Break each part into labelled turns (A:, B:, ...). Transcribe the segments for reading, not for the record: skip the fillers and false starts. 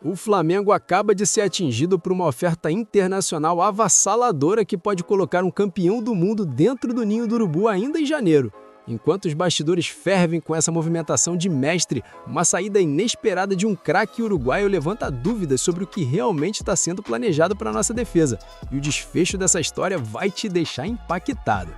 A: O Flamengo acaba de ser atingido por uma oferta internacional avassaladora que pode colocar um campeão do mundo dentro do ninho do urubu ainda em janeiro. Enquanto os bastidores fervem com essa movimentação de mestre, uma saída inesperada de um craque uruguaio levanta dúvidas sobre o que realmente está sendo planejado para a nossa defesa. E o desfecho dessa história vai te deixar impactado.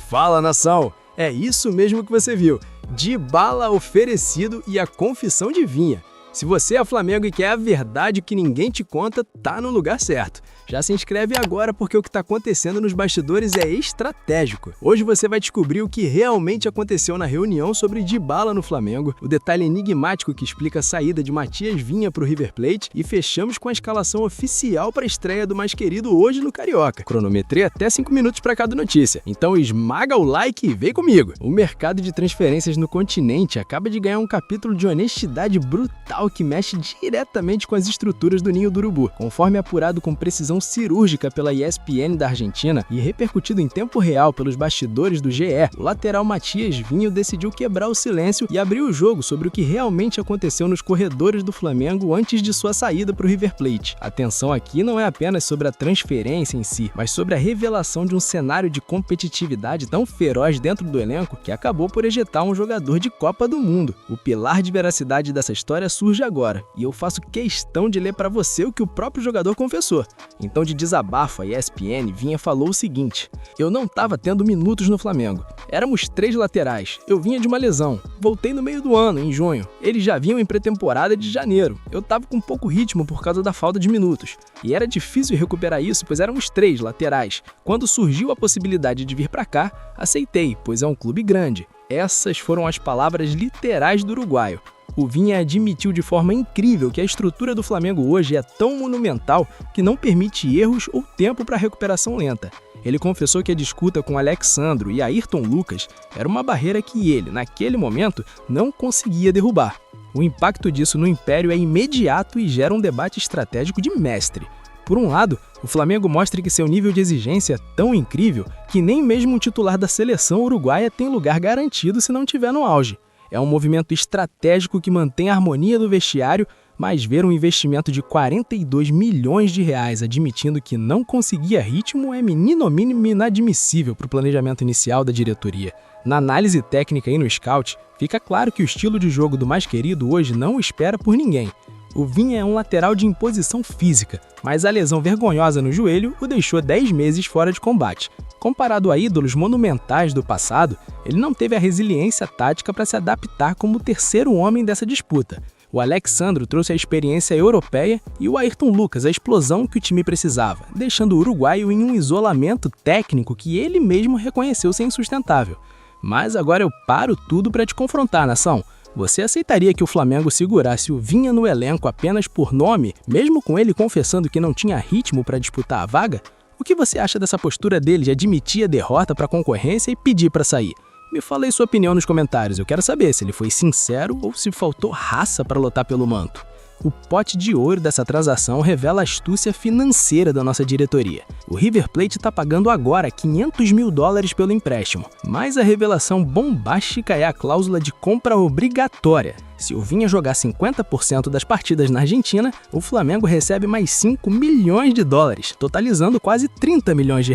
A: Fala, nação! É isso mesmo que você viu. Dybala oferecido e a confissão de Vinha. Se você é Flamengo e quer a verdade que ninguém te conta, tá no lugar certo. Já se inscreve agora porque o que está acontecendo nos bastidores é estratégico. Hoje você vai descobrir o que realmente aconteceu na reunião sobre Dybala no Flamengo, o detalhe enigmático que explica a saída de Matias Vinha para o River Plate e fechamos com a escalação oficial para a estreia do mais querido hoje no Carioca. Cronometrei até 5 minutos para cada notícia, então esmaga o like e vem comigo. O mercado de transferências no continente acaba de ganhar um capítulo de honestidade brutal que mexe diretamente com as estruturas do ninho do urubu. Conforme apurado com precisão cirúrgica pela ESPN da Argentina e repercutido em tempo real pelos bastidores do GE, o lateral Matias Vinha decidiu quebrar o silêncio e abrir o jogo sobre o que realmente aconteceu nos corredores do Flamengo antes de sua saída para o River Plate. A atenção aqui não é apenas sobre a transferência em si, mas sobre a revelação de um cenário de competitividade tão feroz dentro do elenco que acabou por ejetar um jogador de Copa do Mundo. O pilar de veracidade dessa história surge agora, e eu faço questão de ler para você o que o próprio jogador confessou. Então, de desabafo, a ESPN Vinha falou o seguinte: eu não estava tendo minutos no Flamengo. Éramos 3 laterais. Eu vinha de uma lesão. Voltei no meio do ano, em junho. Eles já vinham em pré-temporada de janeiro. Eu estava com pouco ritmo por causa da falta de minutos. E era difícil recuperar isso, pois éramos 3 laterais. Quando surgiu a possibilidade de vir para cá, aceitei, pois é um clube grande. Essas foram as palavras literais do uruguaio. O Vinha admitiu de forma incrível que a estrutura do Flamengo hoje é tão monumental que não permite erros ou tempo para recuperação lenta. Ele confessou que a disputa com Alex Sandro e Ayrton Lucas era uma barreira que ele, naquele momento, não conseguia derrubar. O impacto disso no Império é imediato e gera um debate estratégico de mestre. Por um lado, o Flamengo mostra que seu nível de exigência é tão incrível que nem mesmo um titular da seleção uruguaia tem lugar garantido se não estiver no auge. É um movimento estratégico que mantém a harmonia do vestiário, mas ver um investimento de 42 milhões de reais admitindo que não conseguia ritmo é no mínimo inadmissível para o planejamento inicial da diretoria. Na análise técnica e no scout, fica claro que o estilo de jogo do mais querido hoje não espera por ninguém. O Vinha é um lateral de imposição física, mas a lesão vergonhosa no joelho o deixou 10 meses fora de combate. Comparado a ídolos monumentais do passado, ele não teve a resiliência tática para se adaptar como o terceiro homem dessa disputa. O Alex Sandro trouxe a experiência europeia e o Ayrton Lucas a explosão que o time precisava, deixando o uruguaio em um isolamento técnico que ele mesmo reconheceu ser insustentável. Mas agora eu paro tudo para te confrontar, nação. Você aceitaria que o Flamengo segurasse o Vinha no elenco apenas por nome, mesmo com ele confessando que não tinha ritmo para disputar a vaga? O que você acha dessa postura dele de admitir a derrota para a concorrência e pedir para sair? Me fala aí sua opinião nos comentários, eu quero saber se ele foi sincero ou se faltou raça para lutar pelo manto. O pote de ouro dessa transação revela a astúcia financeira da nossa diretoria. O River Plate está pagando agora $500 mil pelo empréstimo, mas a revelação bombástica é a cláusula de compra obrigatória. Se o Vinha jogar 50% das partidas na Argentina, o Flamengo recebe mais $5 milhões, totalizando quase R$30 milhões.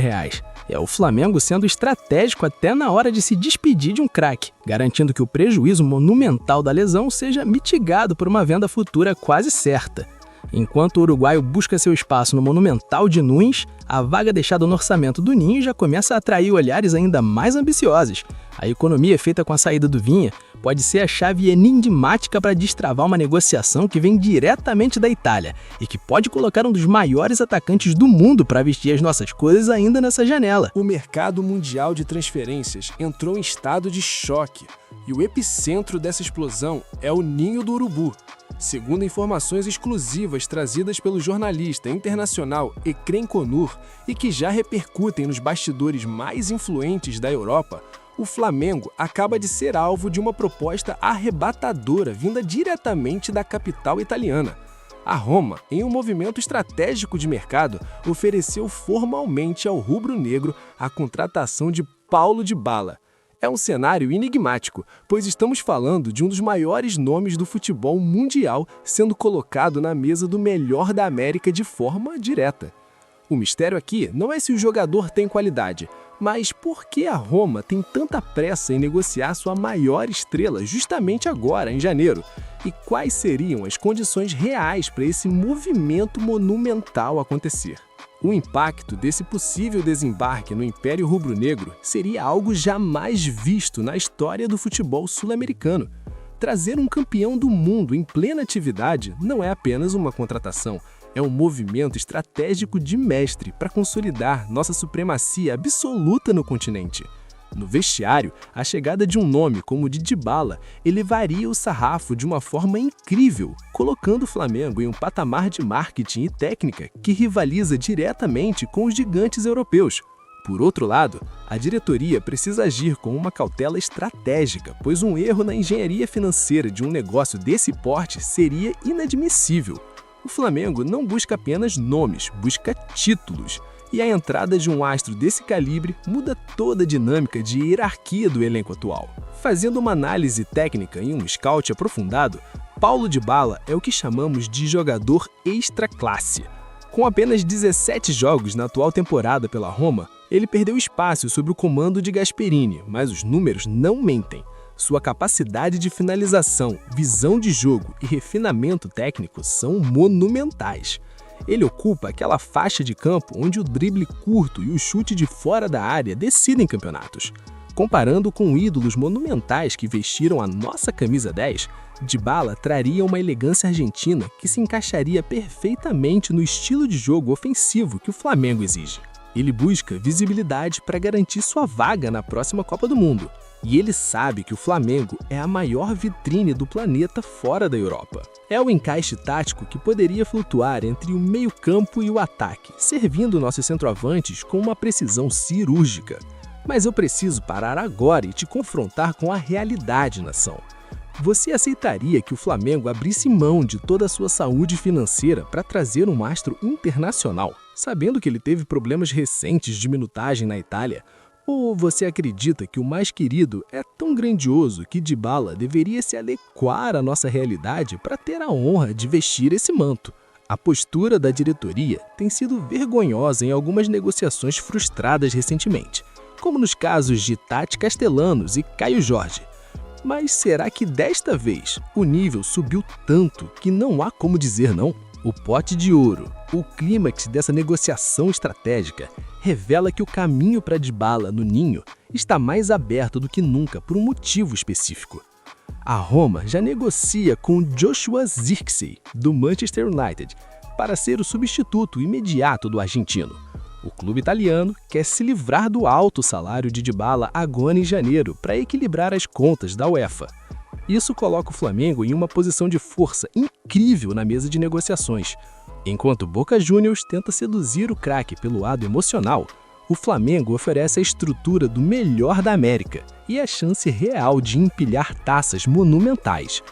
A: É o Flamengo sendo estratégico até na hora de se despedir de um craque, garantindo que o prejuízo monumental da lesão seja mitigado por uma venda futura quase certa. Enquanto o uruguaio busca seu espaço no Monumental de Nunes, a vaga deixada no orçamento do Ninho já começa a atrair olhares ainda mais ambiciosos. A economia feita com a saída do Vinha pode ser a chave enigmática para destravar uma negociação que vem diretamente da Itália e que pode colocar um dos maiores atacantes do mundo para vestir as nossas cores ainda nessa janela.
B: O mercado mundial de transferências entrou em estado de choque e o epicentro dessa explosão é o ninho do urubu. Segundo informações exclusivas trazidas pelo jornalista internacional Ekrem Konur e que já repercutem nos bastidores mais influentes da Europa, o Flamengo acaba de ser alvo de uma proposta arrebatadora vinda diretamente da capital italiana. A Roma, em um movimento estratégico de mercado, ofereceu formalmente ao rubro-negro a contratação de Paulo Dybala. É um cenário enigmático, pois estamos falando de um dos maiores nomes do futebol mundial sendo colocado na mesa do melhor da América de forma direta. O mistério aqui não é se o jogador tem qualidade, mas por que a Roma tem tanta pressa em negociar sua maior estrela justamente agora, em janeiro? E quais seriam as condições reais para esse movimento monumental acontecer? O impacto desse possível desembarque no Império Rubro-Negro seria algo jamais visto na história do futebol sul-americano. Trazer um campeão do mundo em plena atividade não é apenas uma contratação, é um movimento estratégico de mestre para consolidar nossa supremacia absoluta no continente. No vestiário, a chegada de um nome como o de Dybala elevaria o sarrafo de uma forma incrível, colocando o Flamengo em um patamar de marketing e técnica que rivaliza diretamente com os gigantes europeus. Por outro lado, a diretoria precisa agir com uma cautela estratégica, pois um erro na engenharia financeira de um negócio desse porte seria inadmissível. O Flamengo não busca apenas nomes, busca títulos. E a entrada de um astro desse calibre muda toda a dinâmica de hierarquia do elenco atual. Fazendo uma análise técnica e um scout aprofundado, Paulo Dybala é o que chamamos de jogador extra classe. Com apenas 17 jogos na atual temporada pela Roma, ele perdeu espaço sob o comando de Gasperini, mas os números não mentem. Sua capacidade de finalização, visão de jogo e refinamento técnico são monumentais. Ele ocupa aquela faixa de campo onde o drible curto e o chute de fora da área decidem campeonatos. Comparando com ídolos monumentais que vestiram a nossa camisa 10, Dybala traria uma elegância argentina que se encaixaria perfeitamente no estilo de jogo ofensivo que o Flamengo exige. Ele busca visibilidade para garantir sua vaga na próxima Copa do Mundo. E ele sabe que o Flamengo é a maior vitrine do planeta fora da Europa. É o encaixe tático que poderia flutuar entre o meio-campo e o ataque, servindo nossos centroavantes com uma precisão cirúrgica. Mas eu preciso parar agora e te confrontar com a realidade, nação. Você aceitaria que o Flamengo abrisse mão de toda a sua saúde financeira para trazer um astro internacional, sabendo que ele teve problemas recentes de minutagem na Itália? Ou você acredita que o mais querido é tão grandioso que Dybala deveria se adequar à nossa realidade para ter a honra de vestir esse manto? A postura da diretoria tem sido vergonhosa em algumas negociações frustradas recentemente, como nos casos de Tati Castellanos e Caio Jorge. Mas será que desta vez o nível subiu tanto que não há como dizer não? O pote de ouro, o clímax dessa negociação estratégica, revela que o caminho para Dybala no Ninho está mais aberto do que nunca por um motivo específico. A Roma já negocia com Joshua Zirkzee, do Manchester United, para ser o substituto imediato do argentino. O clube italiano quer se livrar do alto salário de Dybala agora em janeiro para equilibrar as contas da UEFA. Isso coloca o Flamengo em uma posição de força incrível na mesa de negociações. Enquanto Boca Juniors tenta seduzir o craque pelo lado emocional, o Flamengo oferece a estrutura do melhor da América e a chance real de empilhar taças monumentais.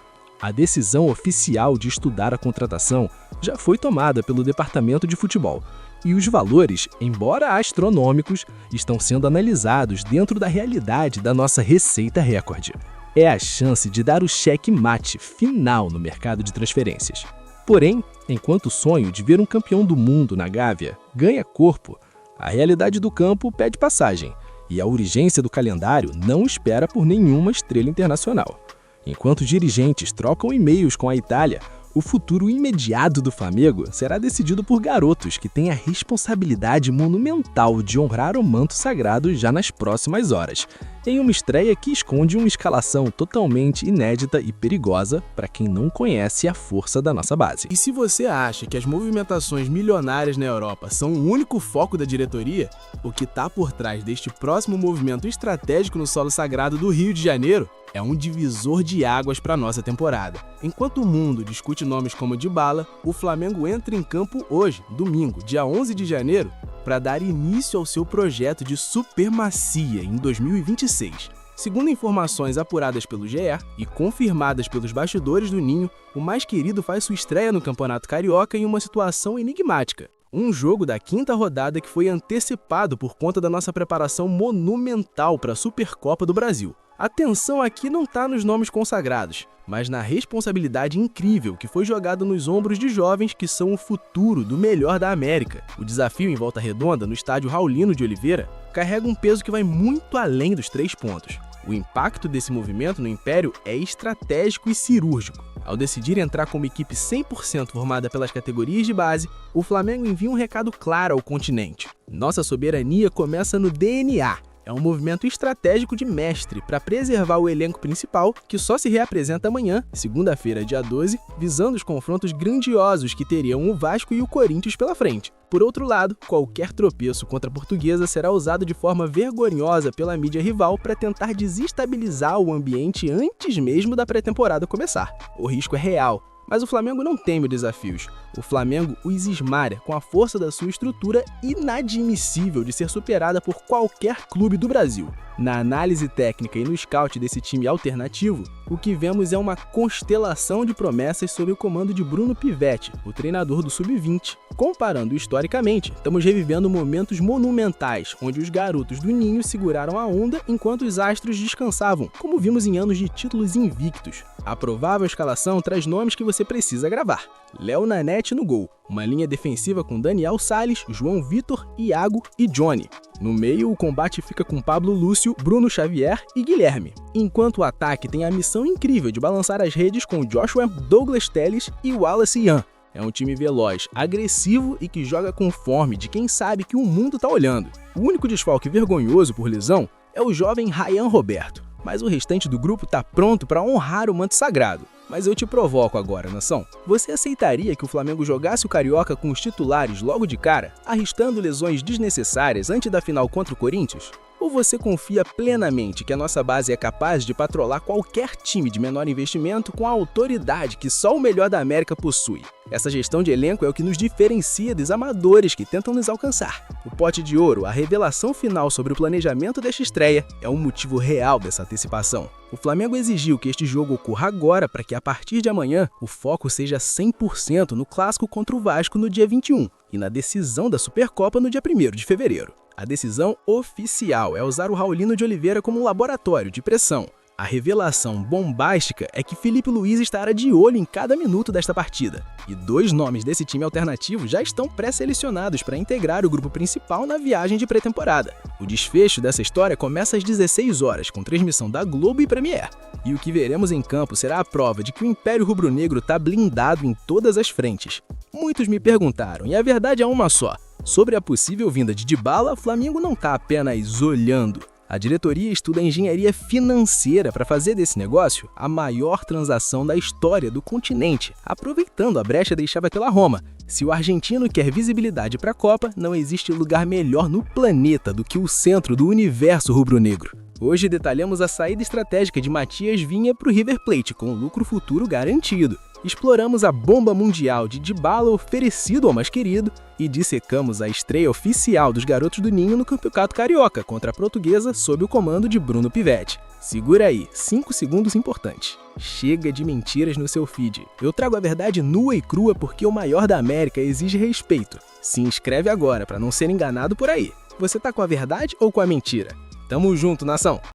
B: A decisão oficial de estudar a contratação já foi tomada pelo departamento de futebol, e os valores, embora astronômicos, estão sendo analisados dentro da realidade da nossa receita recorde. É a chance de dar o cheque-mate final no mercado de transferências. Porém, enquanto o sonho de ver um campeão do mundo na Gávea ganha corpo, a realidade do campo pede passagem, e a urgência do calendário não espera por nenhuma estrela internacional. Enquanto os dirigentes trocam e-mails com a Itália, o futuro imediato do Flamengo será decidido por garotos que têm a responsabilidade monumental de honrar o manto sagrado já nas próximas horas, em uma estreia que esconde uma escalação totalmente inédita e perigosa para quem não conhece a força da nossa base.
C: E se você acha que as movimentações milionárias na Europa são o único foco da diretoria, o que está por trás deste próximo movimento estratégico no solo sagrado do Rio de Janeiro é um divisor de águas para a nossa temporada. Enquanto o mundo discute nomes como Dybala, o Flamengo entra em campo hoje, domingo, dia 11 de janeiro, para dar início ao seu projeto de supremacia em 2026. Segundo informações apuradas pelo GE e confirmadas pelos bastidores do Ninho, o mais querido faz sua estreia no Campeonato Carioca em uma situação enigmática. Um jogo da 5ª rodada que foi antecipado por conta da nossa preparação monumental para a Supercopa do Brasil. A atenção aqui não está nos nomes consagrados, mas na responsabilidade incrível que foi jogada nos ombros de jovens que são o futuro do melhor da América. O desafio em Volta Redonda, no estádio Raulino de Oliveira, carrega um peso que vai muito além dos 3 pontos. O impacto desse movimento no Império é estratégico e cirúrgico. Ao decidir entrar como equipe 100% formada pelas categorias de base, o Flamengo envia um recado claro ao continente. Nossa soberania começa no DNA. É um movimento estratégico de mestre para preservar o elenco principal, que só se reapresenta amanhã, segunda-feira, dia 12, visando os confrontos grandiosos que teriam o Vasco e o Corinthians pela frente. Por outro lado, qualquer tropeço contra a Portuguesa será usado de forma vergonhosa pela mídia rival para tentar desestabilizar o ambiente antes mesmo da pré-temporada começar. O risco é real. Mas o Flamengo não teme desafios. O Flamengo os esmaga com a força da sua estrutura inadmissível de ser superada por qualquer clube do Brasil. Na análise técnica e no scout desse time alternativo, o que vemos é uma constelação de promessas sob o comando de Bruno Pivetti, o treinador do Sub-20. Comparando historicamente, estamos revivendo momentos monumentais, onde os garotos do Ninho seguraram a onda enquanto os astros descansavam, como vimos em anos de títulos invictos. A provável escalação traz nomes que você precisa gravar. Léo Nanete no gol, uma linha defensiva com Daniel Salles, João Vitor, Iago e Johnny. No meio, o combate fica com Pablo Lúcio, Bruno Xavier e Guilherme, enquanto o ataque tem a missão incrível de balançar as redes com Joshua, Douglas Telles e Wallace Ian. É um time veloz, agressivo e que joga com fome de quem sabe que o mundo tá olhando. O único desfalque vergonhoso por lesão é o jovem Ryan Roberto, mas o restante do grupo tá pronto para honrar o manto sagrado. Mas eu te provoco agora, nação. Você aceitaria que o Flamengo jogasse o Carioca com os titulares logo de cara, arriscando lesões desnecessárias antes da final contra o Corinthians? Ou você confia plenamente que a nossa base é capaz de patrolar qualquer time de menor investimento com a autoridade que só o melhor da América possui? Essa gestão de elenco é o que nos diferencia dos amadores que tentam nos alcançar. O pote de ouro, a revelação final sobre o planejamento desta estreia, é um motivo real dessa antecipação. O Flamengo exigiu que este jogo ocorra agora para que a partir de amanhã o foco seja 100% no clássico contra o Vasco no dia 21 e na decisão da Supercopa no dia 1º de fevereiro. A decisão oficial é usar o Raulino de Oliveira como um laboratório de pressão. A revelação bombástica é que Felipe Luiz estará de olho em cada minuto desta partida. E 2 nomes desse time alternativo já estão pré-selecionados para integrar o grupo principal na viagem de pré-temporada. O desfecho dessa história começa às 16 horas, com transmissão da Globo e Premiere. E o que veremos em campo será a prova de que o Império Rubro-Negro está blindado em todas as frentes. Muitos me perguntaram, e a verdade é uma só. Sobre a possível vinda de Dybala, o Flamengo não está apenas olhando. A diretoria estuda a engenharia financeira para fazer desse negócio a maior transação da história do continente, aproveitando a brecha deixada pela Roma. Se o argentino quer visibilidade para a Copa, não existe lugar melhor no planeta do que o centro do universo rubro-negro. Hoje detalhamos a saída estratégica de Matias Vinha para o River Plate, com lucro futuro garantido. Exploramos a bomba mundial de Dybala oferecido ao mais querido e dissecamos a estreia oficial dos garotos do Ninho no Campeonato Carioca contra a Portuguesa sob o comando de Bruno Pivetti. Segura aí, 5 segundos importantes. Chega de mentiras no seu feed. Eu trago a verdade nua e crua porque o maior da América exige respeito. Se inscreve agora para não ser enganado por aí. Você tá com a verdade ou com a mentira? Tamo junto, nação!